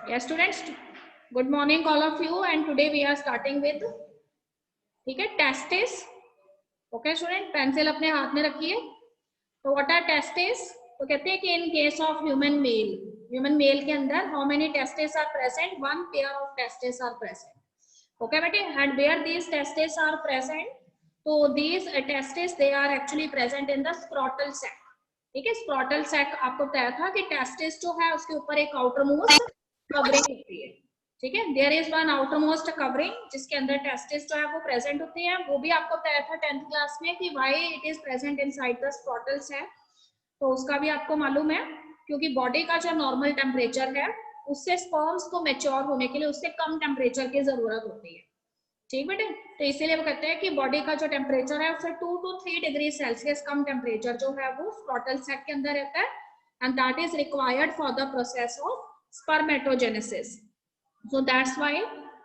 Yes, students. Good morning, all of you. And today we are starting with, ठीक है, testes. Okay, student. Pencil अपने हाथ में रखिए. तो what are testes? तो कहते हैं कि in case of human male के अंदर how many testes are present? One pair of testes are present. Okay, बेटे. And where these testes are present? तो these testes they are actually present in the scrotal sac. ठीक है, scrotal sac आपको बताया था कि टेस्टिस जो है उसके ऊपर एक आउटर मोस्ट कवरिंग होती है. ठीक है, there is one outer most covering जिसके अंदर टेस्टिस जो है वो प्रेजेंट होती है. वो भी आपको बताया था 10th क्लास में कि why it is present inside the scrotal sac. तो उसका भी आपको मालूम है क्योंकि बॉडी का जो नॉर्मल टेम्परेचर है उससे स्पर्म्स को मैच्योर होने के लिए उससे कम टेम्परेचर की जरूरत होती है. ठीक बेटे, तो इसीलिए वो कहते हैं कि बॉडी का जो टेम्परेचर है उससे 2 to 3 डिग्री सेल्सियस कम टेम्परेचर जो है वो स्क्रॉटल सैक के अंदर रहता है. And that is required for the process of spermatogenesis. So that's why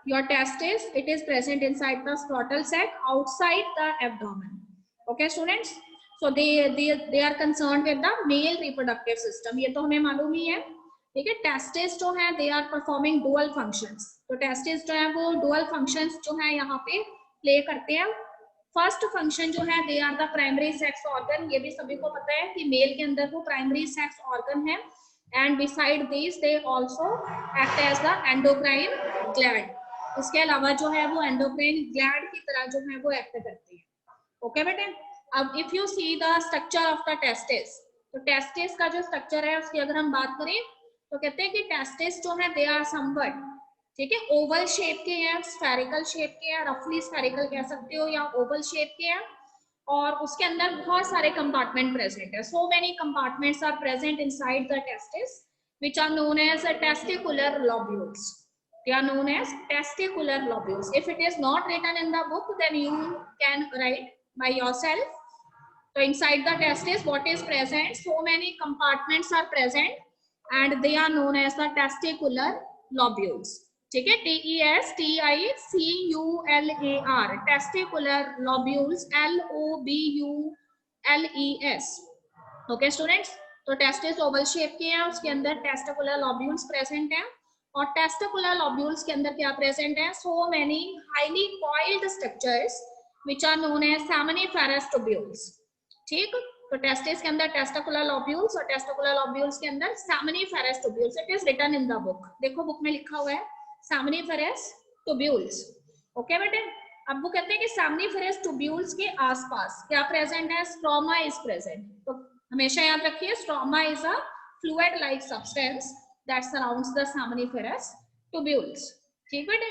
your testis it is present inside the scrotal sac outside the abdomen. Okay students, so they are concerned with the male reproductive system. ये तो हमें मालूम ही है. ठीक है, testis जो है they are performing dual functions. तो टेस्टिस जो है वो डुअल फंक्शंस जो है यहाँ पे प्ले करते हैं. फर्स्ट फंक्शन जो है they are the primary sex organ. ये भी सभी को पता है कि मेल के अंदर वो प्राइमरी सेक्स ऑर्गन है. And beside this they also act as the endocrine gland. इसके अलावा जो है वो एंडोक्राइन ग्लैंड की तरह जो है वो एक्ट करती है. ओके बेटे, अब if you see the structure of the testis, तो टेस्टिस का जो स्ट्रक्चर है उसकी अगर हम बात करें तो कहते हैं कि टेस्टिस जो है दे आर समवट, ठीक है, ओवल शेप के हैं, स्फेरिकल शेप के हैं, रफली स्फेरिकल कह सकते हो या ओवल शेप के हैं. और उसके अंदर बहुत सारे कंपार्टमेंट प्रेजेंट है. So many compartments are present inside the testis which are known as testicular lobules. They are known as testicular lobules. If it is not written in the book, then you can write by yourself. So inside the testis, what is present? So many compartments are present, and they are known as the testicular lobules. ठीक है, TESTICULAR, testicular lobules, LOBULES. Okay students, तो testis Oval shape के हैं, उसके अंदर testicular lobules present हैं. और testicular lobules के अंदर क्या प्रेजेंट है? So many highly coiled structures which are known as seminiferous tubules. ठीक, तो टेस्टिस के अंदर टेस्टिकुलर लोब्यूल्स और टेस्टिकुलर लोब्यूल्स के अंदर seminiferous tubules. It is written in the book. देखो बुक में लिखा हुआ है सेमिनिफेरस ट्यूब्यूल्स. ओके बेटे, अब वो कहते हैं कि सेमिनिफेरस ट्यूब्यूल्स के आसपास क्या प्रेजेंट है? Stroma is present. तो हमेशा याद रखिए stroma is a fluid like substance that surrounds the seminiferous tubules. ठीक बेटे,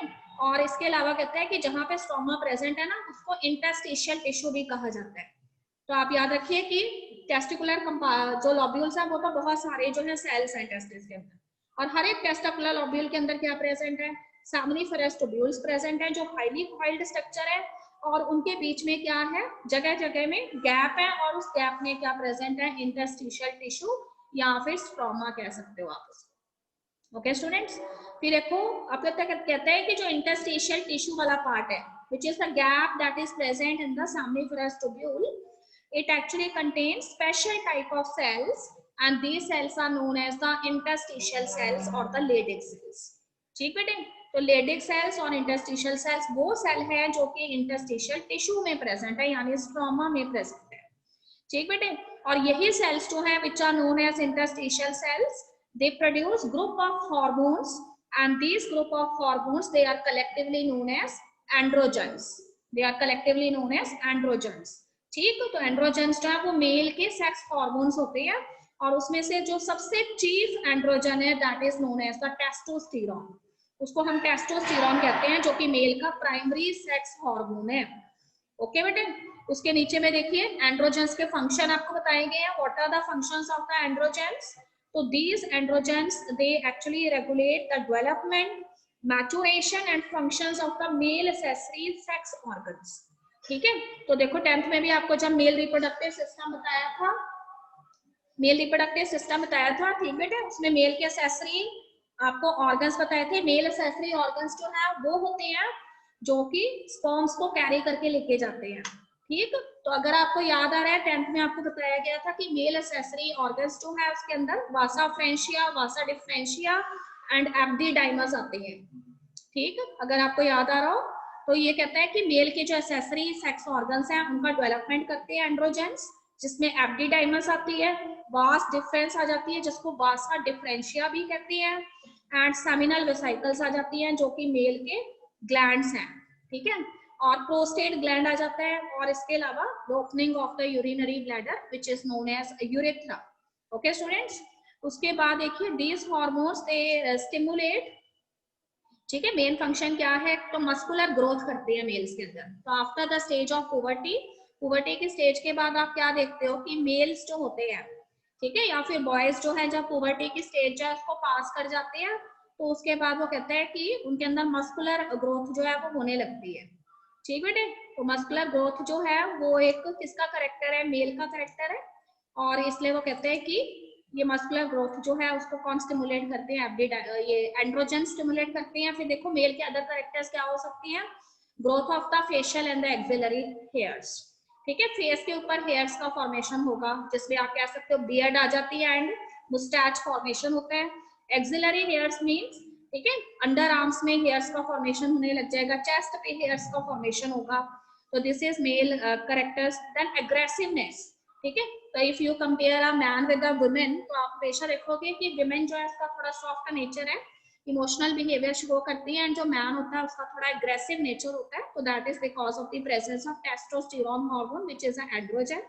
और इसके अलावा कहते हैं कि जहां पे स्ट्रोमा प्रेजेंट है ना उसको इंटरस्टिशियल टिश्यू भी कहा जाता है. तो आप याद रखिए कि टेस्टिकुलर जो लोब्यूल्स हैं वो तो बहुत सारे जो है सेल्स हैं टेस्टिस के अंदर, और हर एक टेस्टिकुलर लोब्यूल के अंदर क्या प्रेजेंट है? सेमिनिफेरस ट्यूब्यूल्स प्रेजेंट है जो हाईली कॉइल्ड स्ट्रक्चर है. और उनके बीच में क्या है? जगह जगह में गैप है, और उस गैप में क्या प्रेजेंट है? इंटरस्टिशियल टिश्यू या फिर स्ट्रोमा कह सकते हो आप. ओके स्टूडेंट्स, फिर देखो अब तक कहते हैं कि जो इंटरस्टिशियल टिश्यू वाला पार्ट है which is the gap that is present in the seminiferous tubule, it actually contains special type of cells and these cells are known as the interstitial cells or the Leydig cells. ठीक बेटे, तो Leydig cells और interstitial cells वो cell है जो कि interstitial tissue में present है यानी स्ट्रोमा में प्रेजेंट है. ठीक बेटे, और यही सेल्स जो है which are known as interstitial cells, they produce group of hormones and these group of hormones they are collectively known as androgens. They are collectively known as androgens. ठीक, तो एंड्रोजेंस जो है वो मेल के sex hormones होते हैं और उसमें से जो सबसे चीफ एंड्रोजन है that is known as the testosterone. उसको हम टेस्टोस्टेरोन कहते हैं जो कि मेल का प्राइमरी सेक्स हार्मोन है. ओके बेटे, उसके नीचे में देखिए एंड्रोजेंस के फंक्शन आपको बताए गए हैं. What are the functions of the androgens? So these androgens they actually regulate the development, maturation and functions of the male accessory sex organs. ठीक है, तो देखो 10th में भी आपको जब मेल रिप्रोडक्टिव सिस्टम बताया था, ठीक बेटे, उसमें मेल के एक्सेसरी आपको ऑर्गन्स बताए थे. मेल एक्सेसरी ऑर्गन्स जो है वो होते हैं जो कि स्पर्म्स को कैरी करके लेके जाते हैं. ठीक, तो अगर आपको याद आ रहा है 10th में आपको बताया गया था कि मेल एक्सेसरी ऑर्गन्स जो है उसके अंदर वासा फ्रेंशिया, वासा डिफरेंशिया एंड एब्डिडाइमस आते हैं। ठीक, अगर आपको याद आ रहा हो तो ये कहता है कि मेल के जो एसेसरी सेक्स ऑर्गन्स हैं उनका डेवलपमेंट करते हैं एंड्रोजेंस, जिसमें एब्डिडाइमस आती है, वास डिफरेंस आ जाती है जिसको वासा डिफरेंशिया भी कहती है, एंड सेमिनल वेसिकल्स आ जाती हैं जो कि मेल के ग्लैंड्स हैं। ठीक है, और प्रोस्टेट ग्लैंड आ जाता है, और इसके अलावा the opening of the urinary bladder which is known as urethra. Okay students, उसके बाद देखिए दीज हार्मोन्स दे स्टिमुलेट, ठीक है, मेन फंक्शन क्या है, तो मस्कुलर ग्रोथ करते हैं मेल्स के अंदर। तो after the stage of puberty, puberty के स्टेज के बाद आप क्या देखते हो कि मेल्स जो होते हैं, ठीक है, या फिर बॉयज जो है जब पुबर्टी की स्टेज है उसको पास कर जाते हैं, तो उसके बाद वो कहते हैं कि उनके अंदर मस्कुलर ग्रोथ जो है वो होने लगती है। ठीक बेटे, तो मस्कुलर ग्रोथ जो है वो एक किसका करेक्टर है, मेल का करेक्टर है, और इसलिए वो कहते हैं कि ये मस्कुलर ग्रोथ जो है उसको कौन स्टिमुलेट करते हैं, ये एंड्रोजन स्टिमुलेट करते हैं। फिर देखो मेल के अदर कैरेक्टर्स क्या हो सकती हैं, growth of the facial and the axillary hairs. ठीक है, फेस के ऊपर हेयर्स का फॉर्मेशन होगा जिसमें आप कह सकते हो बियर्ड आ जाती है एंड मुस्टैच फॉर्मेशन होता है। एक्सिलरी हेयर्स मींस, ठीक है, अंडर आर्म्स में हेयर्स का फॉर्मेशन होने लग जाएगा, चेस्ट पे हेयर्स का फॉर्मेशन होगा। तो this is male characters. Then aggressiveness, ठीक है, तो if you compare a man with a women, तो आप हमेशा देखोगे कि विमेन जो है उसका थोड़ा सॉफ्ट नेचर है, इमोशनल बिहेवियर शो करती है, एंड जो मैन होता है उसका थोड़ा एग्रेसिव नेचर होता है। तो that is because of the presence of testosterone hormone which is an androgen.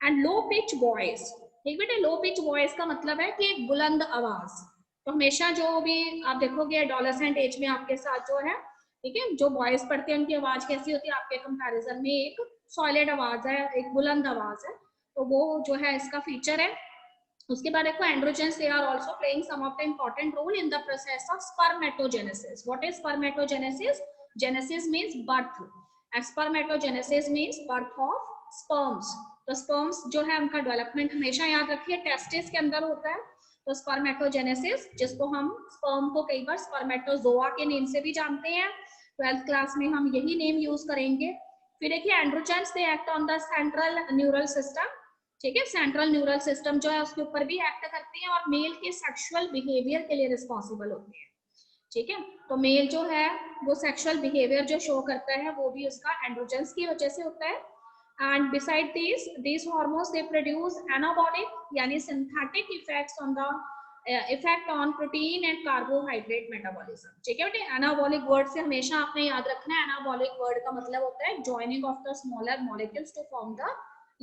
And low pitch voice, ठीक बेटे, लो पिच वॉइस का मतलब है कि एक बुलंद आवाज। तो हमेशा जो भी आप देखोगे एडोलेसेंट एज में आपके साथ जो है, ठीक है, जो बॉयज पढ़ते हैं उनकी आवाज कैसी होती है आपके कंपैरिजन में, एक सॉलिड आवाज है, एक बुलंद आवाज है, तो वो जो है इसका फीचर है। उसके बाद देखो androgens they are also playing some of the important role in the process of spermatogenesis. What is spermatogenesis? Genesis means birth, and spermatogenesis means birth of sperms. तो स्पर्म्स जो है उनका डेवलपमेंट हमेशा याद रखिए टेस्टिस के अंदर होता है। तो स्पर्मेटोजेनेसिस, जिसको हम स्पर्म को कई बार स्पर्मेटोजोआ के नेम से भी जानते हैं, 12th क्लास में हम यही नेम यूज करेंगे। फिर देखिए androgens they act on the central neural system, ठीक है, सेंट्रल न्यूरल सिस्टम जो है उसके ऊपर भी एक्ट करते हैं और मेल के सेक्सुअल बिहेवियर के लिए रिस्पॉन्सिबल होते हैं। ठीक है, तो मेल जो है वो सेक्सुअल बिहेवियर जो शो करता है वो भी उसका एंड्रोजेंस की वजह से होता है। And beside these hormones they produce anabolic यानी synthetic effects on the effect on protein and carbohydrate metabolism। ठीक है बेटे, एनाबॉलिक वर्ड से हमेशा आपने याद रखना है, एनाबॉलिक वर्ड का मतलब होता है joining of the smaller molecules to form the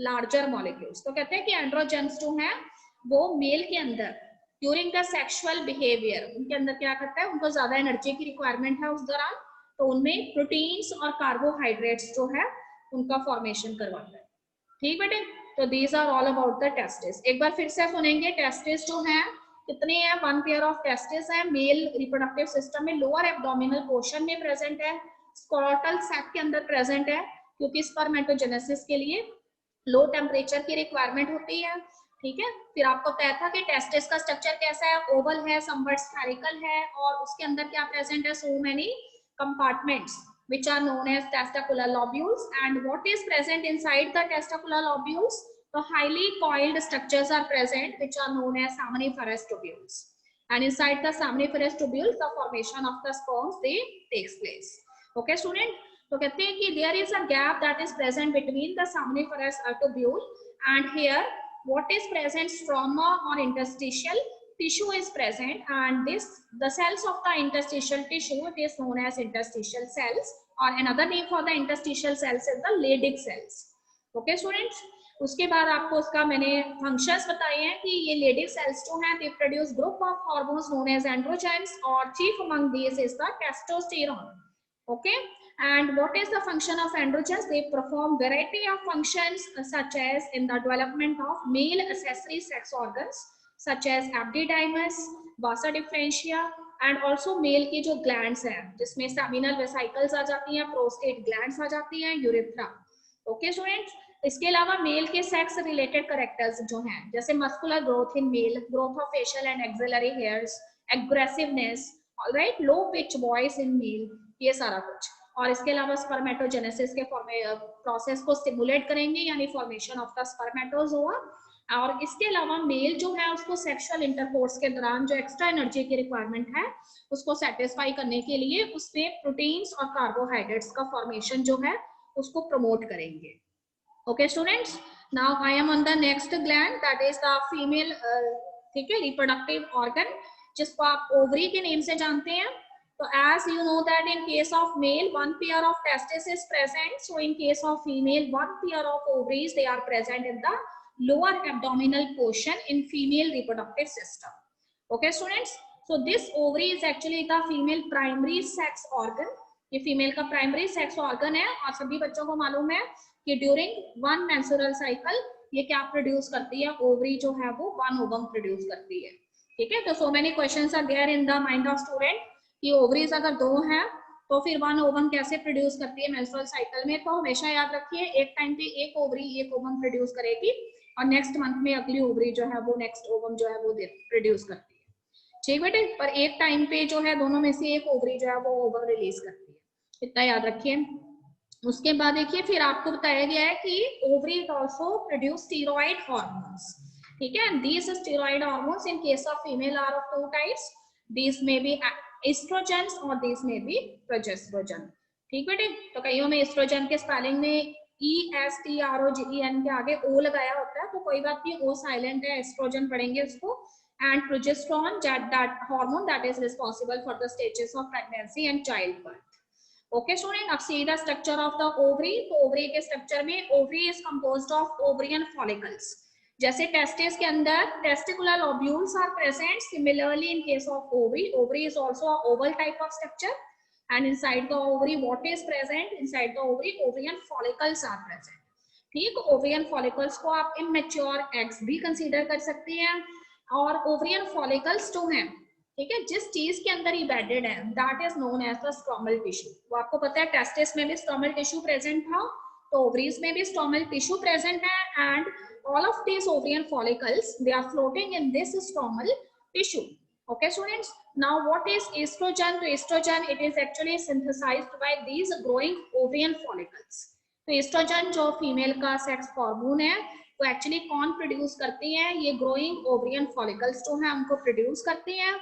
larger molecules। तो कहते हैं कि एंड्रोजेंस जो है वो मेल के अंदर ड्यूरिंग द सेक्सुअल बिहेवियर उनके अंदर क्या करता है, उनको ज्यादा एनर्जी की रिक्वायरमेंट है उस दौरान, तो उनमें प्रोटीन्स और कार्बोहाइड्रेट्स जो है उनका फॉर्मेशन करवाता है। ठीक बेटे, तो these are all about the testis. एक बार फिर से सुनेंगे, टेस्टिस जो है कितने हैं, वन पेयर ऑफ टेस्टिस है मेल रिप्रोडक्टिव सिस्टम में, लोअर एब्डोमिनल पोर्शन में प्रेजेंट है, स्क्रोटल सैक के अंदर प्रेजेंट है, क्योंकि स्पर्मेटोजेनेसिस के लिए लो टेम्परेचर की रिक्वायरमेंट होती है। ठीक है, फिर आपको पता था कि टेस्टिस का स्ट्रक्चर कैसा है, ओवल है, समवट स्फेरिकल है, और उसके अंदर क्या प्रेजेंट है, so many compartments which are known as testicular lobules. And what is present inside the testicular lobules? The highly coiled structures are present which are known as seminiferous tubules. And inside the seminiferous tubules the formation of the sperms they takes place. Okay student, तो कहते हैं कि there is a gap that is present between the seminiferous tubule and here what is present, stroma or interstitial tissue is present, and the cells of the interstitial tissue, it is known as interstitial cells, or another name for the interstitial cells is the Leydig cells. Okay students, उसके बाद आपको उसका मैंने functions बताए हैं कि ये Leydig cells जो हैं they produce group of hormones known as androgens, और chief among these is the testosterone. Okay, and what is the function of androgens? They perform variety of functions such as in the development of male accessory sex organs such as epididymis, vasa differentia, and also male की जो glands हैं जिसमें seminal vesicles आ जाती हैं, prostate glands आ जाती हैं, urethra. Okay students, इसके अलावा मेल के सेक्स रिलेटेड कैरेक्टर्स जो हैं जैसे muscular growth in male, growth of facial and axillary hairs, aggressiveness, alright, low pitch voice in male, ये सारा कुछ। और इसके अलावा स्पर्मेटोजेनेसिस के प्रोसेस को स्टिमुलेट करेंगे यानी फॉर्मेशन ऑफ द स्पर्मेटोजोआ, और इसके अलावा मेल जो है उसको सेक्सुअल इंटरकोर्स के दौरान जो एक्स्ट्रा एनर्जी की रिक्वायरमेंट है उसको सेटिस्फाई करने के लिए उसमें प्रोटीन्स और कार्बोहाइड्रेट्स का फॉर्मेशन जो है उसको प्रमोट करेंगे। Okay students, now I am on the next gland that is the female, ठीक है, रिप्रोडक्टिव ऑर्गन जिसको आप ओवरी के नेम से जानते हैं। तो as you know that in case of male one pair of testes is present, so in case of female one pair of ovaries they are present in the lower abdominal portion in female reproductive system. Okay students, so this ovary is actually the female primary sex organ. ये female का primary sex organ है और सभी बच्चों को मालूम है कि ड्यूरिंग वन मेंस्ट्रुअल साइकिल ये क्या प्रोड्यूस करती है, ओवरी जो है वो वन ओवम प्रोड्यूस करती है। ठीक है, तो so many questions are there in the mind of student कि ओवरीज अगर दो हैं तो फिर वन ओवम कैसे प्रोड्यूस करती है मेंस्ट्रुअल साइकिल में। तो हमेशा याद रखिए एक टाइम पे एक ओवरी एक ओवम प्रोड्यूस करेगी और नेक्स्ट मंथ में अगली ओवरी जो है वो नेक्स्ट ओवम जो है वो प्रोड्यूस करती है। ठीक बेटे, पर एक टाइम पे जो है दोनों में से एक ओवरी जो है वो ओवम रिलीज करती है, इतना याद रखिए। उसके बाद देखिए फिर आपको बताया गया है कि ovary also produce steroid hormones. ठीक है, these steroid hormones in case of female are of two types, these में बी एस्ट्रोजेंस और दिस में भी प्रोजेस्टेरोन। ठीक बेटे, तो कईयों में एस्ट्रोजन के स्पेलिंग में ESTROGEN के आगे O लगाया होता है, तो कोई बात नहीं, O साइलेंट है, एस्ट्रोजन पढ़ेंगे उसको। And progesterone that hormone that is responsible for the stages of pregnancy and child birth. Okay student, अब see the structure of the ovary. तो ओवरी के स्ट्रक्चर में ovary is composed of ovarian follicles. जैसे testis के अंदर testicular lobules are present, similarly in case of ovary, ovary is also a oval type of structure and inside the ovary what is present, inside the ovary ovarian follicles are present. ठीक, ovarian follicles को आप immature eggs भी consider कर सकते हैं। और ovarian follicles जो हैं, ठीक है, जिस चीज के अंदर इम्बेडेड है that is known as the stromal tissue. वो आपको पता है टेस्टिस में भी स्ट्रोमल टिश्यू प्रेजेंट था, तो ओवरीज में भी स्ट्रोमल टिश्यू प्रेजेंट है and all of these ovarian follicles they are floating in this stromal tissue. Okay students, now what is estrogen? So estrogen it is actually synthesized by these growing ovarian follicles. तो oestrogen जो female का sex hormone है वो actually कौन produce करती है, ये growing ovarian follicles जो है उनको प्रोड्यूस करती हैं।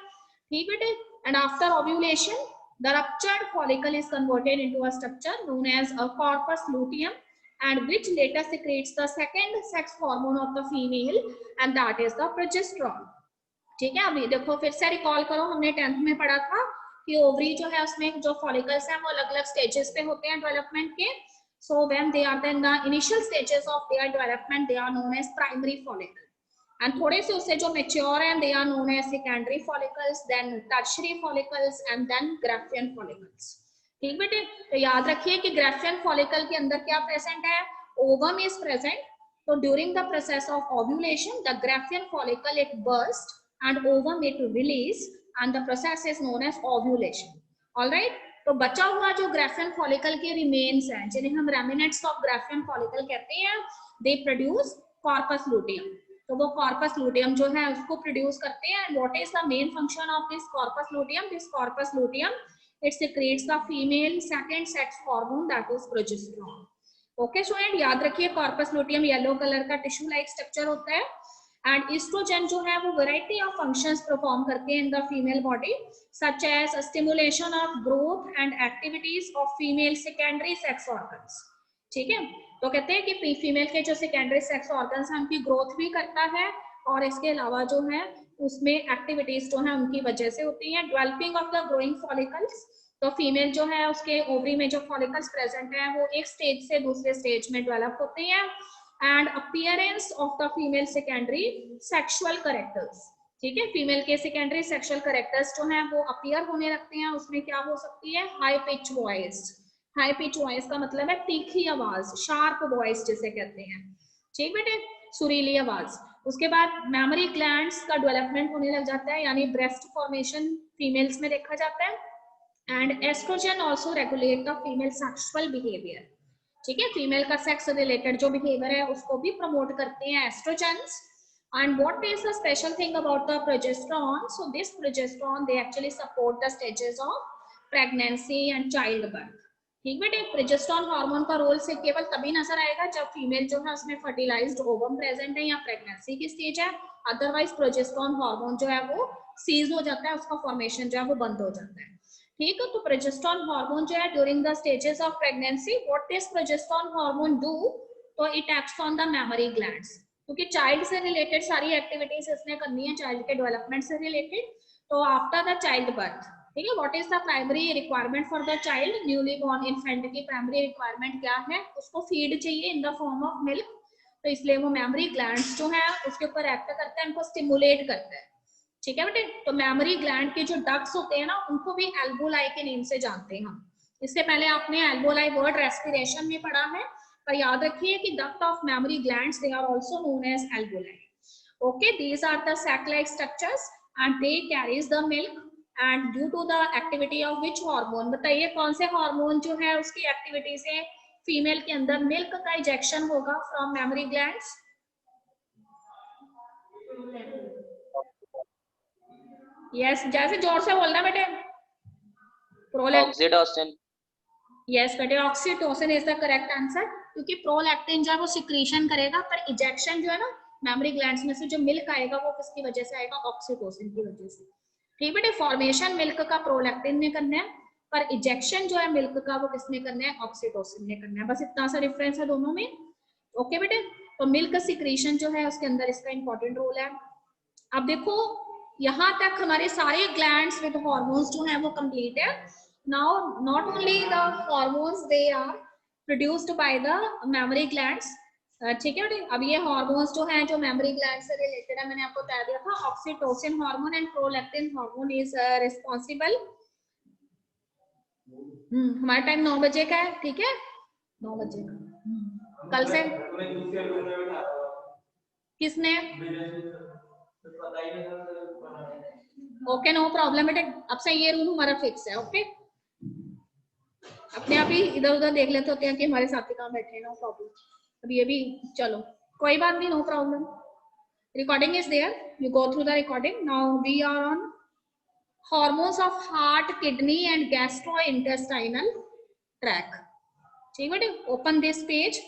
ठीक बेटे, and after ovulation the ruptured follicle is converted into a structure known as a corpus luteum and which later secretes the second sex hormone of the female and that is the progesterone. ठीक है, अभी देखो फिर से recall करो, हमने 10th में पढ़ा था कि ओवरी जो है उसमें जो फॉलिकल्स हैं वो अलग अलग स्टेजेस पे होते हैं डेवलपमेंट के। So when they are in the initial stages of their development they are known as primary follicle and थोड़े से उससे जो मैच्योर हैं they are known as secondary follicles, then tertiary follicles and then Graafian follicles. ठीक बेटे, तो याद रखिए कि ग्राफियन फॉलिकल के अंदर क्या प्रेजेंट है, ओवम इज प्रेजेंट। तो during the process of ovulation the Graafian follicle it burst and ovum it release and the process is known as ovulation. Alright, तो बचा हुआ जो ग्राफियन फॉलिकल के रिमेन्स हैं जिन्हें हम रेमिनेंट्स ऑफ ग्राफियन फॉलिकल कहते हैं, दे प्रोड्यूस कॉर्पस लुटियम। तो वो कॉर्पस लुटियम जो है उसको प्रोड्यूस करते हैं। What is the main function of this corpus luteum? This corpus luteum it secretes the female second sex hormone that is progesterone. Okay student, याद रखिए corpus luteum yellow colour का tissue like structure होता है and oestrogen जो है वो variety of functions perform करते हैं in the female body such as stimulation of growth and activities of female secondary sex organs. ठीक है, तो कहते हैं कि फीमेल के जो सेकेंडरी सेक्स ऑर्गन्स हैं उनकी ग्रोथ भी करता है और इसके अलावा जो है उसमें एक्टिविटीज जो है उनकी वजह से होती है। Developing of the growing follicles, तो फीमेल जो है उसके ओवरी में जो फॉलिकल्स प्रेजेंट है वो एक स्टेज से दूसरे स्टेज में डेवलप होते हैं and appearance of the female secondary sexual characters. ठीक है, फीमेल के सेकेंडरी सेक्सुअल कैरेक्टर्स जो हैं वो अपीयर होने लगते हैं। उसमें क्या हो सकती है, high pitch voice. High pitch voice का मतलब है तीखी आवाज, शार्प वॉइस जिसे कहते हैं। ठीक बेटे, सुरीली आवाज। उसके बाद मेमोरी ग्लैंड्स का डेवलपमेंट होने लग जाता है, यानी ब्रेस्ट फॉर्मेशन फीमेल्स में देखा जाता है and estrogen also regulate the female sexual behaviour. ठीक है, फीमेल का सेक्स रिलेटेड जो बिहेवियर है उसको भी प्रमोट करते हैं oestrogens. And what is the special thing about the progesterone? So this progesterone they actually support the stages of pregnancy and childbirth. ठीक बेटे, प्रोजेस्टेरोन हार्मोन का रोल सिर्फ केवल तभी नजर आएगा जब फीमेल जो है उसमें फर्टिलाइज्ड ओवम प्रेजेंट है या प्रेगनेंसी की स्टेज है, अदरवाइज प्रोजेस्टेरोन हार्मोन जो है वो सीज हो जाता है, उसका फॉर्मेशन जो है वो बंद हो जाता है। ठीक है, तो प्रोजेस्टेरोन हार्मोन जो है during the stages of pregnancy, what this progesterone hormone do, तो it acts on the memory glands, क्योंकि चाइल्ड से रिलेटेड सारी एक्टिविटीज इसने करनी है, चाइल्ड के डेवलपमेंट से रिलेटेड। तो आफ्टर द चाइल्ड बर्थ, ठीक है, what is the primary requirement for the child, newly born infant की प्राइमरी रिक्वायरमेंट क्या है, उसको फीड चाहिए in the form of milk, तो इसलिए वो मेमोरी ग्लैंड्स जो है उसके ऊपर एक्ट करता है, उनको स्टिमुलेट करता है। ठीक है बेटे, तो मेमोरी ग्लैंड के जो डक्ट्स होते हैं ना, उनको भी एल्वोलाई के नेम से जानते हैं हम। इससे पहले आपने एल्वोलाई वर्ड रेस्पिरेशन में पढ़ा है, पर याद रखिए कि duct of memory glands they are also known as alveoli. Okay, these are the sac like structures and they carries the milk, and due to the activity of which hormone, बताइए कौन से हार्मोन जो है उसकी activity से female के अंदर milk का इजेक्शन होगा फ्रॉम मेमोरी ग्लैंड्स? यस, जैसे जोर से बोलना बेटे। ऑक्सीटोसिन। यस बेटे, oxytocin is the correct answer, क्योंकि प्रोलैक्टिन जो है वो सिक्रीशन करेगा, पर इजेक्शन जो है ना मेमोरी ग्लैंड्स में से जो मिल्क आएगा वो किसकी वजह से आएगा, ऑक्सीटोसिन की वजह से। ठीक बेटे, फॉर्मेशन मिल्क का प्रोलैक्टिन ने करना है, पर इजेक्शन जो है मिल्क का वो किसने करना है, ऑक्सीटोसिन ने करना है, बस इतना सा डिफरेंस है दोनों में। ओके बेटे, तो मिल्क सिक्रीशन जो है उसके अंदर इसका इंपॉर्टेंट रोल है। अब देखो यहाँ तक हमारे सारे ग्लैंड्स विद हार्मोन्स जो है वो कंप्लीट है। Now not only the hormones, they are produced by the memory glands. ठीक है बेटे, अब ये हार्मोन्स जो हैं जो मेमोरी ग्लैंड से रिलेटेड है, मैंने आपको बता दिया था, oxytocin hormone and prolactin hormone is responsible. हमारा टाइम 9 बजे का है, ठीक है, 9 बजे का। कल से किसने? ओके, नो प्रॉब्लम बेटे, अब से ये रूम हमारा फिक्स है। ओके, अपने आप ही इधर उधर देख लेते होते हैं कि हमारे साथी कहाँ बैठे हैं, नो प्रॉब्लम। अब ये भी चलो कोई बात नहीं, no problem. Recording is there, you go through the recording. Now we are on hormones of heart, kidney and gastrointestinal track. ठीक बेटे, ओपन दिस पेज,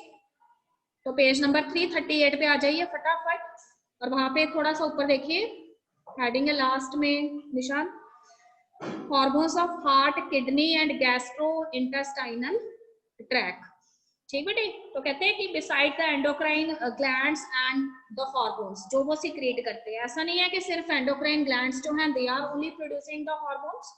तो पेज नंबर 338 पे आ जाइए फटाफट, और वहां पे थोड़ा सा ऊपर देखिए, हेडिंग है लास्ट में निशान, hormones of heart, kidney and gastrointestinal track. ठीक बेटे, तो कहते हैं कि beside the endocrine glands and the hormones जो वो सीक्रेट करते हैं, ऐसा नहीं है कि सिर्फ एंडोक्राइन ग्लैंड्स जो हैं they are only producing the hormones,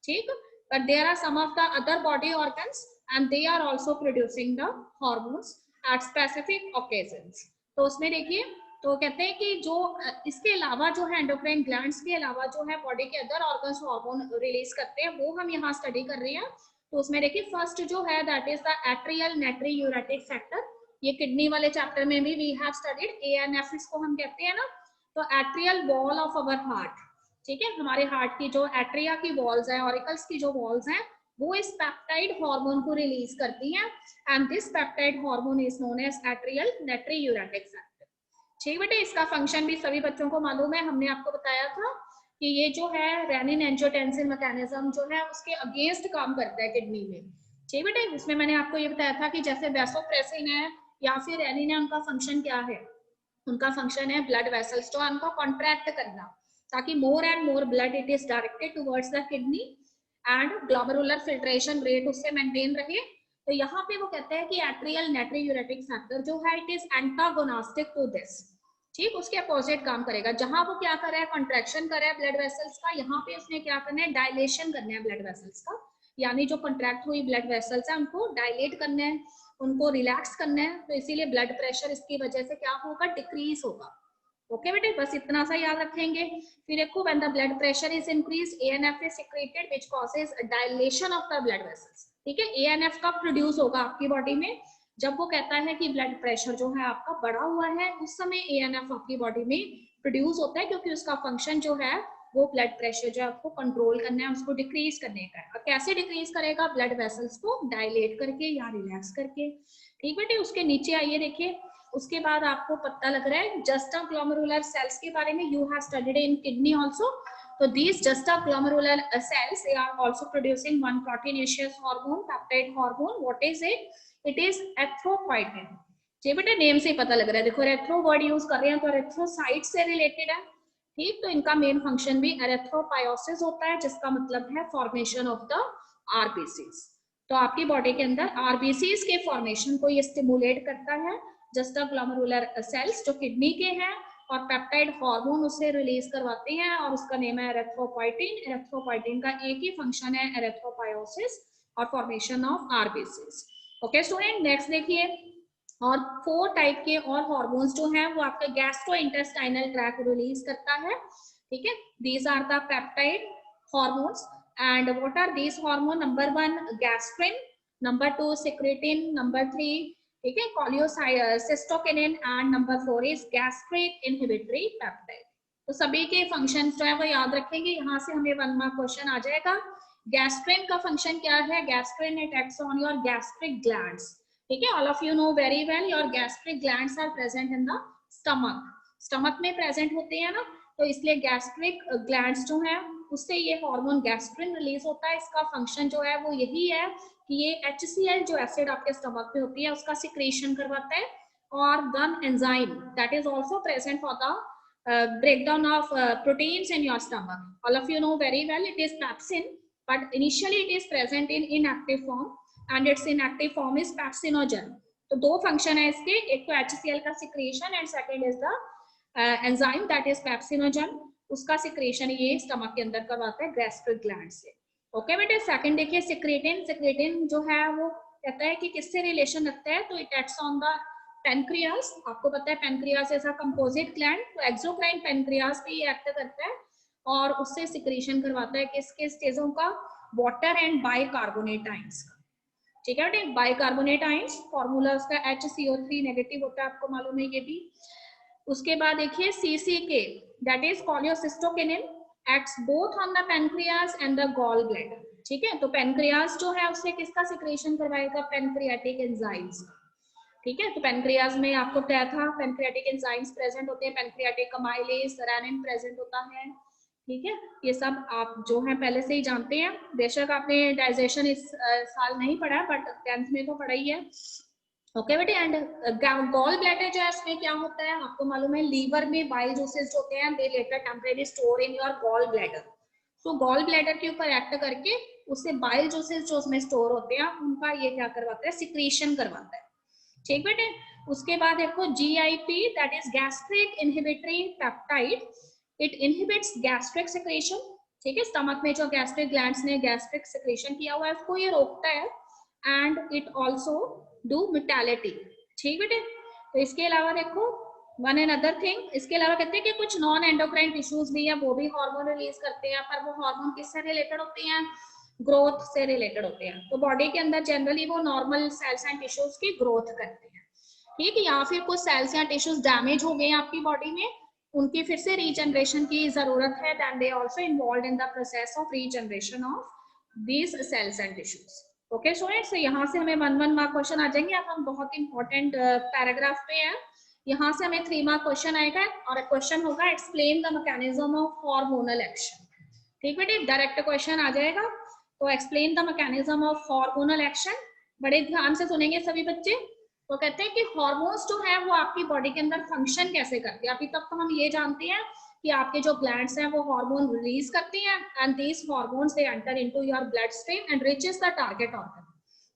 ठीक, but there are some of the other body organs and they are also producing the hormones at specific occasions। तो उसमें देखिए, तो कहते हैं कि जो इसके अलावा जो है एंडोक्राइन ग्लैंड्स के अलावा जो है बॉडी के अदर ऑर्गन्स हार्मोन रिलीज करते हैं, वो हम यहाँ स्टडी कर रहे हैं। तो उसमें देखिए फर्स्ट जो है that is the atrial natriuretic factor, ये किडनी वाले चैप्टर में भी वी हैव स्टडीड, ANF इसको हम कहते हैं ना। तो atrial wall of our heart, ठीक है, हमारे हार्ट की जो एट्रिया की वॉल्स हैं, ऑरिकल्स की जो वॉल्स हैं, वो इस पेप्टाइड हार्मोन को रिलीज करती हैं, and this peptide hormone is known as atrial natriuretic factor. ठीक बेटे, इसका फंक्शन भी सभी बच्चों को मालूम है, हमने आपको बताया था कि ये जो है रेनिन एंजियोटेंसिन मैकेनिज्म जो है उसके अगेंस्ट काम करता है किडनी में। ठीक बेटे, इसमें मैंने आपको ये बताया था कि जैसे वैसोप्रेसिन है या फिर रेनिन है, उनका फंक्शन क्या है, उनका फंक्शन है ब्लड वेसल्स जो है उनको कॉन्ट्रैक्ट करना, ताकि more and more blood it is directed towards the kidney and glomerular filtration rate उससे मेंटेन रहे। तो यहाँ पे वो कहते हैं कि एट्रियल नाइट्रियूरेटिक फैक्टर जो है it is antagonistic to this, ठीक, उसके अपोजिट काम करेगा। जहां वो क्या कर रहा है, कॉन्ट्रैक्शन कर रहा है ब्लड वेसल्स का, यहाँ पे उसने क्या करना है, डायलेशन करना है ब्लड वेसल्स का, यानी जो कॉन्ट्रैक्ट हुई ब्लड वेसल्स है उनको डायलेट करना है, उनको रिलैक्स करना है, तो इसीलिए ब्लड प्रेशर इसकी वजह से क्या होगा, डिक्रीज होगा। ओके बेटे, बस इतना सा याद रखेंगे। फिर देखो when the blood pressure is increase, ANF is secreted which causes dilation of the blood vessels. ठीक है, ANF कब प्रोड्यूस होगा आपकी बॉडी में, जब वो कहता है कि ब्लड प्रेशर जो है आपका बढ़ा हुआ है, उस समय ANF आपकी बॉडी में प्रोड्यूस होता है, क्योंकि उसका फंक्शन जो है वो ब्लड प्रेशर जो है आपको कंट्रोल करना है, उसको डिक्रीज करने का है। और कैसे डिक्रीज करेगा, ब्लड वेसल्स को डायलेट करके या रिलैक्स करके। ठीक बेटे, उसके नीचे आइए देखिए, उसके बाद आपको पता लग रहा है जस्टा ग्लोमेरुलर सेल्स के बारे में, you have studied in kidney also. तो these juxtaglomerular cells, they are also producing one proteinaceous hormone, peptide hormone. What is it? It is erythropoietin. जी बेटा नेम से ही पता लग रहा है, देखो एरेथ्रो वर्ड यूज कर रहे हैं तो एरेथ्रोसाइट से रिलेटेड है, ठीक। तो इनका मेन फंक्शन भी एरेथ्रोपायोसिस होता है, जिसका मतलब है फॉर्मेशन ऑफ द आरबीसीज। तो आपकी बॉडी के अंदर आरबीसीज के फॉर्मेशन को ये स्टिमुलेट करता है, जस्टाग्लोमेरुलर सेल्स जो किडनी के हैं, और पेप्टाइड हार्मोन उसे रिलीज करवाते हैं और उसका नेम है एरेथ्रोपोइटिन। एरेथ्रोपोइटिन का एक ही फंक्शन है एरेथ्रोपायोसिस और formation of RBCs. Okay student, next देखिए, और 4 टाइप के और हार्मोन्स जो हैं वो आपका गैस्ट्रोइंटेस्टाइनल ट्रैक्ट रिलीज करता है, ठीक है। These are the peptide hormones and what are these hormone? Number 1 gastrin, number 2 secretin, number 3 ठीक है cholecystokinin and number 4 is gastric inhibitory peptide. तो सभी के फंक्शंस जो है वो याद रखेंगे, यहाँ से हमें 1 मार्क क्वेश्चन आ जाएगा। गैस्ट्रिन का फंक्शन क्या है? Gastrin it acts on your gastric glands, ठीक है। All of you know very well your gastric glands are present in the stomach, stomach में प्रेजेंट होते हैं ना, तो इसलिए गैस्ट्रिक ग्लैंड्स जो हैं उससे ये हार्मोन गैस्ट्रिन रिलीज होता है। इसका फंक्शन जो है वो यही है कि ये HCl जो एसिड आपके स्टमक पे होती है उसका सिक्रेशन करवाता है, और one enzyme that is also present for the breakdown of proteins in your stomach. All of you know very well it is pepsin, but initially it is present in inactive form and its inactive form is pepsinogen. तो 2 function है इसके, एक तो HCl का secretion and second is the enzyme that is pepsinogen, उसका secretion ये stomach के अंदर करवाता है गैस्ट्रिक ग्लैंड से। ओके बेटे, सेकंड देखिए सेक्रेटिन। सेक्रेटिन जो है वो कहता है कि किससे रिलेशन रखता है, तो it acts on the pancreas. आपको पता है पेनक्रियास ऐसा कंपोजिट ग्लैंड, तो एक्सोक्राइन पेनक्रियास पे ये एक्ट करता है और उससे सिक्रेशन करवाता है किस किस चीजों का? वाटर एंड बाइकार्बोनेट आयंस का, ठीक है बेटे। बाइकार्बोनेट आयंस फॉर्मूला उसका HCO3 नेगेटिव होता है, आपको मालूम है ये भी। उसके बाद देखिए CCK that is cholecystokinin acts both on the pancreas and the gall bladder, ठीक है। तो पेनक्रियास जो है उससे किसका सिक्रेशन करवाएगा? पेनक्रियाटिक एंजाइम्स, ठीक है। तो पेनक्रियास में आपको क्या था? पेनक्रियाटिक एंजाइम्स प्रेजेंट होते हैं, पेनक्रियाटिक अमाइलेज, सेरानिन प्रेजेंट होता है, ठीक है। ये सब आप जो है पहले से ही जानते हैं, बेशक आपने डाइजेशन इस साल नहीं पढ़ा बट 10th में तो पढ़ा ही है। ओके बेटे, एंड गॉल ब्लैडर जो है इसमें क्या होता है आपको मालूम है? लीवर में बाइल जूसेस होते हैं, they later temporary store in your gall bladder. तो गॉल ब्लैडर के ऊपर एक्ट करके उससे बाइल जूसेस जो उसमें स्टोर होते हैं उनका ये क्या करवाता है? सिक्रीशन करवाता है, ठीक बेटे। उसके बाद देखो GIP that is gastric inhibitory peptide, it inhibits gastric secretion, ठीक है। स्टमक में जो गैस्ट्रिक ग्लैंड्स ने गैस्ट्रिक सिक्रेशन किया हुआ है उसको ये रोकता है, and it also do mortality, ठीक बेटे। तो इसके अलावा देखो वन एंड अदर थिंग, इसके अलावा कहते हैं कि कुछ नॉन एंडोक्राइन टिश्यूज भी है वो भी हार्मोन रिलीज करते हैं, पर वो हार्मोन किससे रिलेटेड होते हैं? ग्रोथ से रिलेटेड होते हैं। तो बॉडी के अंदर जनरली वो नॉर्मल सेल्स एंड टिश्यूज की ग्रोथ करते हैं, ठीक है। या फिर कुछ सेल्स या टिश्यूज डैमेज हो गए आपकी बॉडी में, उनकी फिर से रीजनरेशन की जरूरत है, then they also involved in the process of regeneration of these cells and tissues. Okay students, यहाँ से हमें 1 मार्क क्वेश्चन आ जाएंगे। अब हम बहुत इंपॉर्टेंट पैराग्राफ पे हैं, यहाँ से हमें 3 मार्क क्वेश्चन आएगा और क्वेश्चन होगा explain the mechanism of hormonal action, ठीक बेटे। डायरेक्ट क्वेश्चन आ जाएगा, तो explain the mechanism of hormonal action, बड़े ध्यान से सुनेंगे सभी बच्चे। तो कहते हैं कि हार्मोन्स जो है वो आपकी बॉडी के अंदर फंक्शन कैसे करते हैं। अभी तक तो हम ये जानते हैं कि आपके जो ग्लैंड्स हैं वो हार्मोन रिलीज करती हैं, and these hormones they enter into your blood stream and reaches the target organ,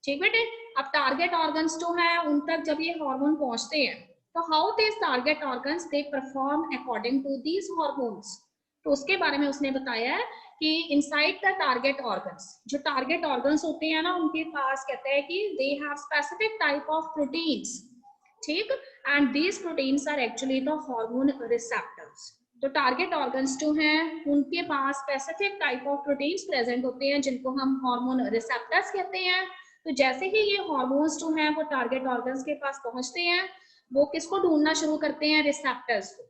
ठीक बेटे। अब टारगेट ऑर्गन्स जो है उन तक जब ये हार्मोन पहुंचते हैं तो how these target organs they perform according to these hormones, तो उसके बारे में उसने बताया है कि इनसाइड द टारगेट ऑर्गन्स, जो टारगेट ऑर्गन्स होते हैं ना उनके पास कहते हैं कि they have specific type of proteins, ठीक, and these proteins are actually the hormone receptors. तो टारगेट ऑर्गन्स जो हैं उनके पास specific type of proteins present होते हैं जिनको हम हार्मोन रिसेप्टर्स कहते हैं। तो जैसे ही ये हार्मोन्स जो हैं वो टारगेट ऑर्गन्स के पास पहुंचते हैं, वो किसको ढूंढना शुरू करते हैं? रिसेप्टर्स को।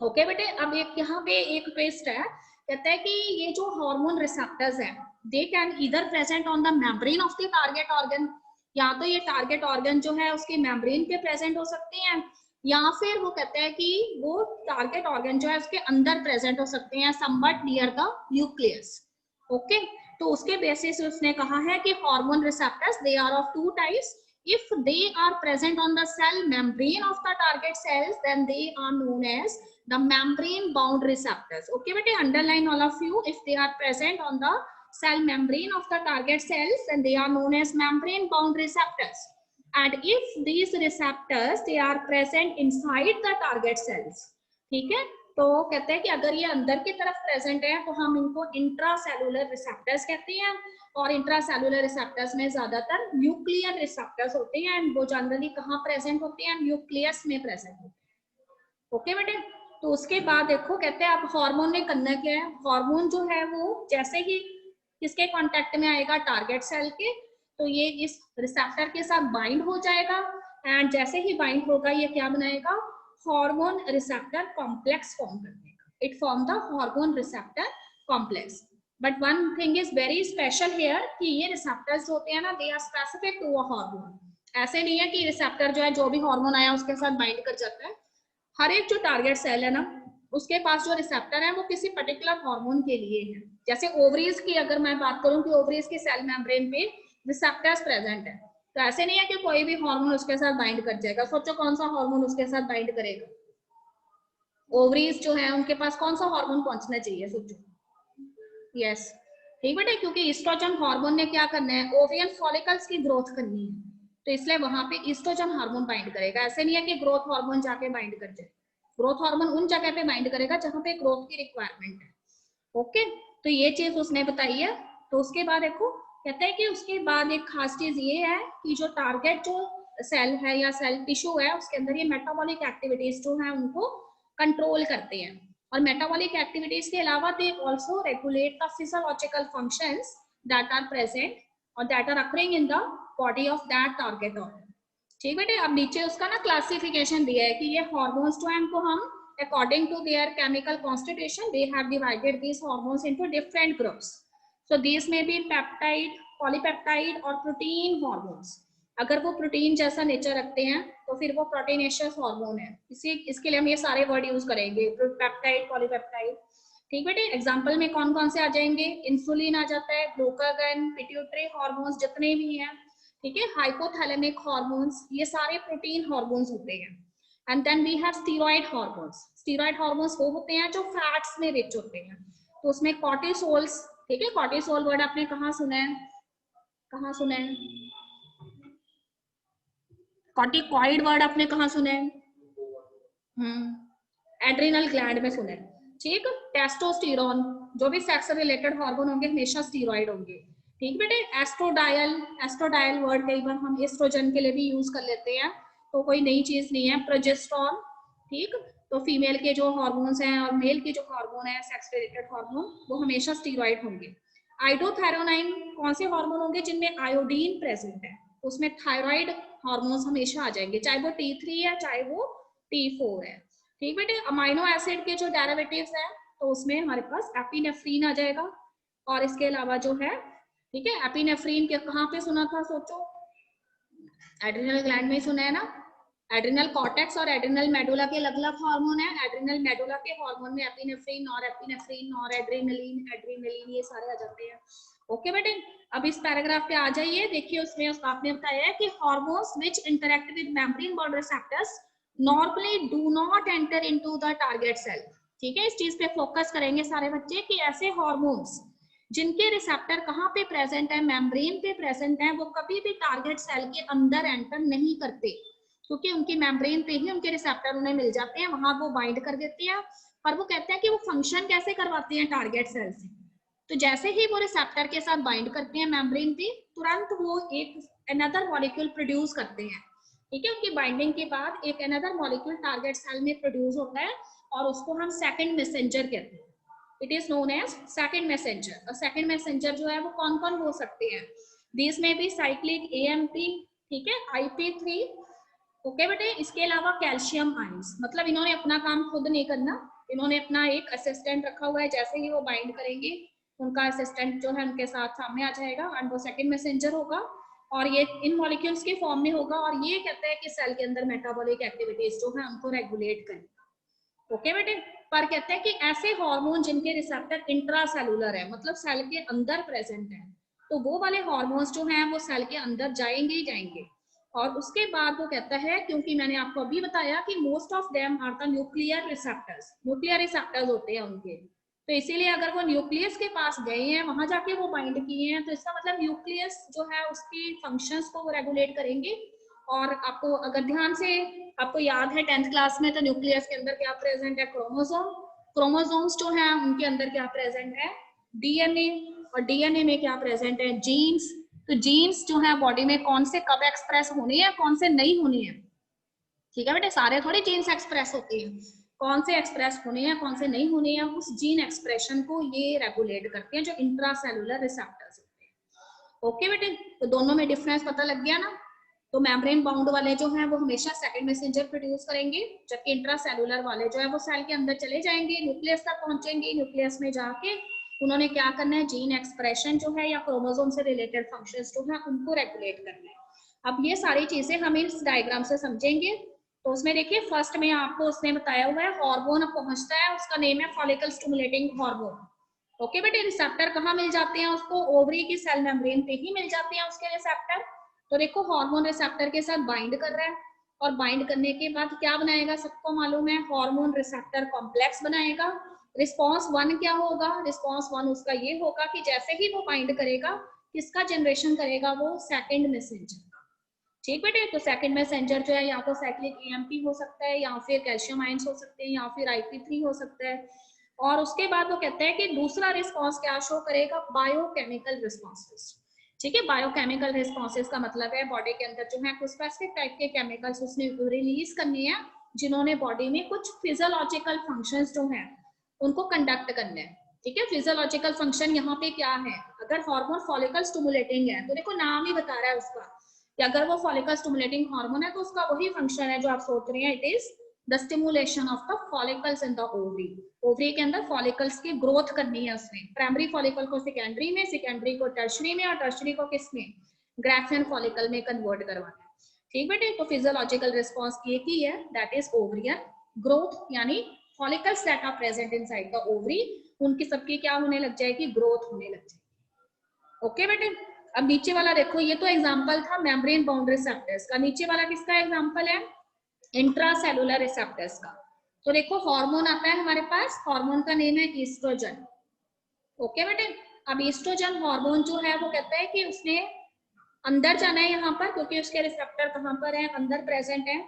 ओके बेटे, अब एक यहाँ पे एक ट्विस्ट है, कहता है कि ये जो हार्मोन रिसेप्टर्स हैं they can either present on the membrane of the target organ, या तो ये टारगेट ऑर्गन जो है उसके मेम्ब्रेन पे प्रेजेंट हो सकते हैं, या फिर वो कहते हैं कि वो टारगेट ऑर्गन जो है उसके अंदर प्रेजेंट हो सकते हैं, somewhat near the nucleus. Okay, तो उसके बेसिस उसने कहा है कि hormone receptors they are of two types. if they are present on the cell membrane of the target cells, then they are known as the membrane bound receptors. Okay bete, underline all of you, if they are present on the cell membrane of the target cells, then they are known as membrane bound receptors. And if these receptors they are present inside the target cells, ठीक है, तो कहते हैं कि अगर ये अंदर की तरफ प्रेजेंट है तो हम इनको इंट्रासेलुलर रिसेप्टर्स कहते हैं। और इंट्रासेलुलर रिसेप्टर्स में ज्यादातर न्यूक्लियर रिसेप्टर्स होते हैं एंड वो जनरली कहाँ प्रेजेंट होते हैं, न्यूक्लियस में प्रेजेंट होते हैं। ओके बेटे, तो उसके बाद देखो कहते हैं अब हार्मोन ने करना क्या है। हार्मोन जो है वो जैसे ही किसके कांटेक्ट में आएगा, टारगेट सेल के, तो ये इस रिसेप्टर के साथ बाइंड हो जाएगा एंड जैसे ही बाइंड होगा ये क्या बनाएगा, हार्मोन रिसेप्टर कॉम्प्लेक्स फॉर्म कर देगा। It form the hormone receptor complex. But one thing is very special here कि ये रिसेप्टर्स होते हैं ना, they are specific to a hormone. ऐसे नहीं है कि रिसेप्टर जो है जो भी हार्मोन आया उसके साथ बाइंड कर जाता है। हर एक जो टारगेट सेल है ना उसके पास जो रिसेप्टर है वो किसी पर्टिकुलर हार्मोन के लिए है। जैसे ओवरीज की अगर मैं बात करूं कि ओवरीज की सेल मेम्ब्रेन पे रिसेप्टर्स प्रेजेंट है, तो ऐसे नहीं है कि कोई भी हार्मोन उसके साथ बाइंड कर जाएगा। सोचो कौन सा हार्मोन उसके साथ बाइंड करेगा, ओवरीज जो है उनके पास कौन सा हार्मोन पहुंचना चाहिए, सोचो। यस, ठीक बेटे, क्योंकि ईस्ट्रोजन हार्मोन ने क्या करना है, ओवियन फॉलिकल्स की ग्रोथ करनी है, तो इसलिए वहां पे ईस्ट्रोजन हार्मोन बाइंड करेगा। ऐसे नहीं है कि ग्रोथ हार्मोन जाके बाइंड कर जाए, ग्रोथ हार्मोन उन जगह पे बाइंड करेगा जहां पे ग्रोथ की रिक्वायरमेंट है। ओके, तो ये चीज उसने बताई है। तो उसके बाद देखो कहते हैं कि उसके बाद एक खास चीज ये है कि जो टारगेट जो सेल है या सेल टिश्यू है उसके अंदर ये मेटाबॉलिक एक्टिविटीज जो है उनको कंट्रोल करते हैं। और मेटाबॉलिक एक्टिविटीज के अलावा they also regulate the physiological functions that are present और that are occurring in the body of that target organ. ठीक बेटे, अब नीचे उसका ना क्लासिफिकेशन दिया है कि ये हार्मोन्स जो है इनको हम according to their chemical constitution they have divided these hormones into different groups. So these may be peptide, polypeptide और protein hormones. अगर वो प्रोटीन जैसा नेचर रखते हैं तो फिर वो प्रोटीनेशियस हार्मोन है। इसके लिए हम ये सारे वर्ड यूज करेंगे, पेप्टाइड, पॉलीपेप्टाइड। ठीक बेटे, एग्जांपल में कौन कौन से आ जाएंगे, इंसुलिन आ जाता है, ग्लूकागन, पिट्यूटरी हार्मोन्स जितने भी हैं, ठीक है, हाइपोथैलेमिक हार्मोन्स, ये सारे प्रोटीन हार्मोन्स होते हैं। And then we have steroid hormones. Steroid hormones वो होते हैं जो फैट्स में रिच होते हैं, तो उसमें कॉर्टिसोल्स, ठीक है, कॉर्टिसोल वर्ड आपने कहाँ सुना है, कहाँ सुना है, कॉर्टिकॉइड वर्ड आपने कहाँ सुना है, एड्रिनल ग्लैंड में सुना है। ठीक, टेस्टोस्टेरोन, जो भी सेक्स रिलेटेड हार्मोन होंगे हमेशा स्टीरॉयड होंगे। ठीक बेटे, एस्ट्रोडायल, एस्ट्रोडायल वर्ड कई बार हम एस्ट्रोजन के लिए भी यूज कर लेते हैं, तो कोई नई चीज नहीं है। प्रोजेस्टेरॉन, ठीक, तो फीमेल के जो हार्मोन्स हैं और मेल के जो हार्मोन है सेक्स रिलेटेड हार्मोन वो हमेशा स्टीरॉयड होंगे। आइडोथायरोनाइन, कौन से हार्मोन होंगे जिनमें आयोडीन प्रेजेंट है, उसमें थायराइड हार्मोन्स हमेशा आ जाएंगे, चाहे वो T3 है चाहे वो T4 है। ठीक बेटे, अमाइनो एसिड के जो डेरिवेटिव्स हैं तो उसमें हमारे पास एपिनेफ्रीन आ जाएगा। और इसके अलावा जो है, ठीक है, एपिनेफ्रीन के कहाँ पे सुना था, सोचो, एड्रिनल ग्लैंड में ही सुना है ना। एड्रिनल कॉर्टेक्स और एड्रिनल मेडुला के अलग अलग हार्मोन है। एड्रिनल मेडुला के हार्मोन में एपिनेफ्रीन और एड्रेनलिन, एड्रीनलिन ये सारे आ जाते हैं। ओके बेटे, अब इस पैराग्राफ पे आ जाइए, देखिए उसमें आपने बताया है कि hormones which interact with membrane body receptors normally do not enter into the target cell. ठीक है, इस चीज पे फोकस करेंगे सारे बच्चे कि ऐसे हार्मोन्स जिनके रिसेप्टर कहाँ पे प्रेजेंट है, मेम्ब्रेन पे प्रेजेंट है, वो कभी भी टारगेट सेल के अंदर एंटर नहीं करते, क्योंकि उनकी मेम्ब्रेन पे ही उनके रिसेप्टर उन्हें मिल जाते हैं, वहां वो बाइंड कर देते हैं। पर वो कहते हैं कि वो फंक्शन कैसे करवाते हैं टारगेट सेल से, तो जैसे ही वो रिसेप्टर के साथ बाइंड करते हैं मेम्ब्रेन पे, तुरंत वो एक अनदर मॉलिक्यूल प्रोड्यूस करते हैं। ठीक है, उनकी बाइंडिंग के बाद एक अनदर मॉलिक्यूल टारगेट सेल में प्रोड्यूस होता है और उसको हम सेकंड मैसेंजर कहते हैं। It is known as second messenger. और सेकंड मैसेंजर जो है वो कौन कौन हो सकते हैं, दिस में भी साइक्लिक AMP, ठीक है, IP3। ओके बेटे, इसके अलावा कैल्शियम आयंस, मतलब इन्होंने अपना काम खुद नहीं करना, इन्होंने अपना एक असिस्टेंट रखा हुआ है, जैसे ही वो बाइंड करेंगे उनका असिस्टेंट जो है उनके साथ सामने आ जाएगा एंड वो सेकंड मैसेंजर होगा। और ये इन मॉलिक्यूल्स के फॉर्म में होगा, और ये कहता है कि सेल के अंदर मेटाबॉलिक एक्टिविटीज जो है उनको रेगुलेट करें। ओके बेटे, पर कहते हैं कि ऐसे हार्मोन जिनके रिसेप्टर इंट्रासेलुलर है, मतलब सेल के अंदर प्रेजेंट है, तो वो वाले हार्मोन्स जो हैं वो सेल के अंदर जाएंगे ही जाएंगे। और उसके बाद वो कहता है, क्योंकि मैंने आपको अभी बताया कि most of them are the nuclear receptors होते हैं उनके, तो इसीलिए अगर वो न्यूक्लियस के पास गए हैं, वहां जाके वो बाइंड किए हैं, तो इसका मतलब न्यूक्लियस जो है उसकी फंक्शंस को वो रेगुलेट करेंगे। और आपको अगर ध्यान से आपको याद है 10th क्लास में, तो न्यूक्लियस के अंदर क्या प्रेजेंट है, क्रोमोसोम। क्रोमोसोम्स जो है उनके अंदर क्या प्रेजेंट है, डीएनए। और डीएनए में क्या प्रेजेंट है, जीन्स। तो जीन्स जो है बॉडी में कौन से कब एक्सप्रेस होनी है, कौन से नहीं होनी है, ठीक है बेटे, सारे थोड़ी जीन्स एक्सप्रेस होती हैं, कौन से एक्सप्रेस होने हैं कौन से नहीं होने हैं, उस जीन एक्सप्रेशन को ये रेगुलेट करते हैं जो इंट्रासेलुलर रिसेप्टर्स होते हैं। ओके बेटे, तो दोनों में डिफरेंस पता लग गया ना। तो मेम्ब्रेन बाउंड वाले जो हैं वो हमेशा सेकंड मैसेंजर प्रोड्यूस करेंगे, जबकि इंट्रासेलुलर वाले जो है वो सेल के अंदर चले जाएंगे, न्यूक्लियस तक पहुंचेंगे, न्यूक्लियस में जाके उन्होंने क्या करना है, जीन एक्सप्रेशन जो है या क्रोमोसोम से रिलेटेड फंक्शंस जो है उनको रेगुलेट करना है। अब ये सारी चीजें हम इस डायग्राम से समझेंगे। तो उसमें देखिए फर्स्ट में आपको उसने बताया हुआ है हार्मोन पहुंचता है, उसका नेम है फॉलिकल स्टिमुलेटिंग हार्मोन। ओके बेटे, रिसेप्टर कहाँ मिल जाते हैं उसको, ओवरी की सेल मेम्ब्रेन पे ही मिल जाते हैं उसके रिसेप्टर। तो देखो हार्मोन रिसेप्टर के साथ बाइंड कर रहा है, और बाइंड करने के बाद क्या बनाएगा, सबको मालूम है, हार्मोन रिसेप्टर कॉम्प्लेक्स बनाएगा। रिस्पॉन्स 1 क्या होगा, रिस्पॉन्स 1 उसका ये होगा कि जैसे ही वो बाइंड करेगा, किसका जनरेशन करेगा, वो सेकंड मैसेंजर। ठीक बेटे, तो सेकंड मैसेंजर जो है या तो साइक्लिक एएमपी हो सकता है, या फिर कैल्शियम आयंस हो सकते हैं, या फिर IP3 हो सकता है। और उसके बाद वो कहते हैं कि दूसरा रिस्पॉन्स क्या शो करेगा, बायोकेमिकल रिस्पॉन्सेस। ठीक है, बायोकेमिकल रिस्पॉन्सेस का मतलब है बॉडी के अंदर जो है कुछ स्पेसिफिक टाइप के केमिकल्स उसने रिलीज करने हैं, जिन्होंने बॉडी में कुछ फिजियोलॉजिकल फंक्शंस जो हैं उनको कंडक्ट करने हैं। ठीक है, फिजियोलॉजिकल फंक्शन यहाँ पे क्या है, अगर हार्मोन फॉलिकल स्टिमुलेटिंग है, तो देखो नाम ही बता रहा है उसका कि अगर वो फॉलिकल स्टिमुलेटिंग हार्मोन है, तो उसका वही फंक्शन है जो आप सोच रहे हैं, it is the stimulation of the follicles in the ovary. Ovary के अंदर फॉलिकल्स की ग्रोथ करनी है उसने, प्राइमरी फॉलिकल को सेकेंडरी में, सेकेंडरी को टर्शरी में, और टर्शरी को किसमें, ग्राफियन फॉलिकल में कन्वर्ट करवाना है। ठीक बेटे, तो फिजियोलॉजिकल रिस्पॉन्स एक ही है, दैट इज ओवरियन ग्रोथ, यानी follicles that are present inside the ovary, उनकी सबकी क्या होने लग जाएगी, ग्रोथ होने लग जाएगी। ओके बेटे, अब नीचे वाला देखो, ये तो एग्जांपल था मेम्ब्रेन बाउंड रिसेप्टर्स का, नीचे वाला किसका एग्जांपल है, इंट्रासेलुलर रिसेप्टर्स का। तो देखो हार्मोन आता है हमारे पास, हार्मोन का नेम है ईस्ट्रोजन। ओके बेटे, अब ईस्ट्रोजन हार्मोन जो है वो कहता है कि उसने अंदर जाना है यहाँ पर, क्योंकि उसके रिसेप्टर कहाँ पर है, अंदर प्रेजेंट है।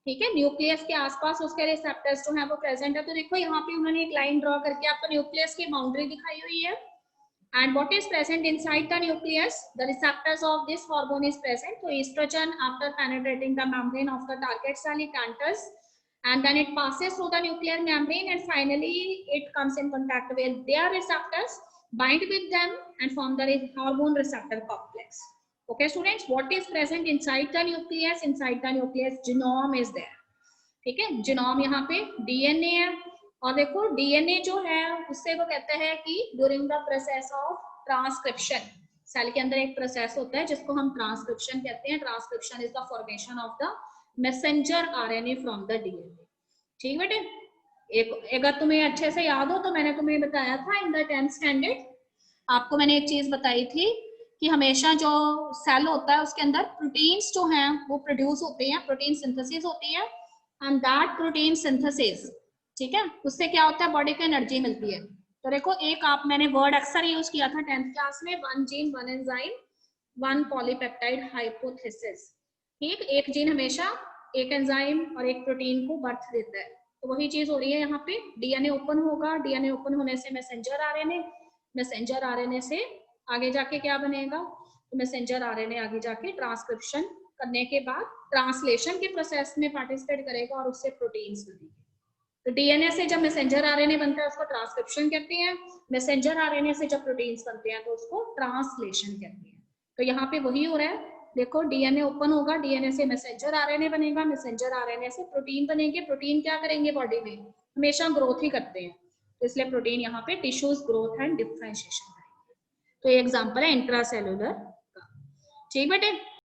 ठीक है, न्यूक्लियस के आसपास उसके रिसेप्टर्स जो है वो प्रेजेंट है। तो देखो यहाँ पे उन्होंने एक लाइन ड्रॉ करके आपको न्यूक्लियस की बाउंड्री दिखाई हुई है, and what is present inside the nucleus, the receptors of this hormone is present. So estrogen, after penetrating the membrane of the target cell, it enters and then it passes through the nuclear membrane, and finally it comes in contact with their receptors, bind with them and form the hormone receptor complex. Okay students, what is present inside the nucleus, inside the nucleus genome is there. ठीक है, genome यहाँ पे DNA है, और देखो DNA जो है उससे वो कहते हैं कि during the process of transcription, cell के अंदर एक प्रोसेस होता है जिसको हम ट्रांसक्रिप्शन कहते हैं। Transcription is the formation of the messenger RNA from the DNA. ठीक बेटे, एक अगर तुम्हें अच्छे से याद हो तो मैंने तुम्हें बताया था इन द 10th स्टैंडर्ड, आपको मैंने एक चीज बताई थी कि हमेशा जो सेल होता है उसके अंदर प्रोटीन्स जो हैं वो प्रोड्यूस होते हैं, प्रोटीन सिंथेसिस होती है, एंड दैट प्रोटीन सिंथेसिस, ठीक है, उससे क्या होता है, बॉडी को एनर्जी मिलती है। तो देखो एक आप मैंने वर्ड अक्सर यूज किया था 10th क्लास में, 1 जीन 1 एंजाइम 1 पॉलीपेप्टाइड हाइपोथेसिस। ठीक, एक जीन हमेशा एक एंजाइम और एक प्रोटीन को बर्थ देता है, तो वही चीज हो रही है यहाँ पे। डीएनए ओपन होगा, डीएनए ओपन होने से मैसेंजर आरएनए, मैसेंजर आरएनए से आगे जाके क्या बनेगा, तो मैसेंजर आरएनए आगे जाके ट्रांसक्रिप्शन करने के बाद ट्रांसलेशन के प्रोसेस में पार्टिसिपेट करेगा और उससे प्रोटीन्स बनेंगे। तो डीएनए से जब मैसेंजर आरएनए बनता है उसको ट्रांसक्रिप्शन कहते हैं, मैसेंजर आरएनए से जब प्रोटीन्स बनते हैं तो उसको ट्रांसलेशन कहते हैं। तो यहाँ पे वही हो रहा है, देखो डीएनए ओपन होगा, डीएनए से मैसेंजर आरएनए बनेगा, मैसेंजर आरएनए से प्रोटीन बनेंगे। प्रोटीन क्या करेंगे, बॉडी में हमेशा ग्रोथ ही करते हैं, तो इसलिए प्रोटीन यहाँ पे टिश्यूज ग्रोथ एंड डिफरेंशिएशन करेंगे। तो ये एग्जांपल है इंट्रासेलुलर का। ठीक बेटे,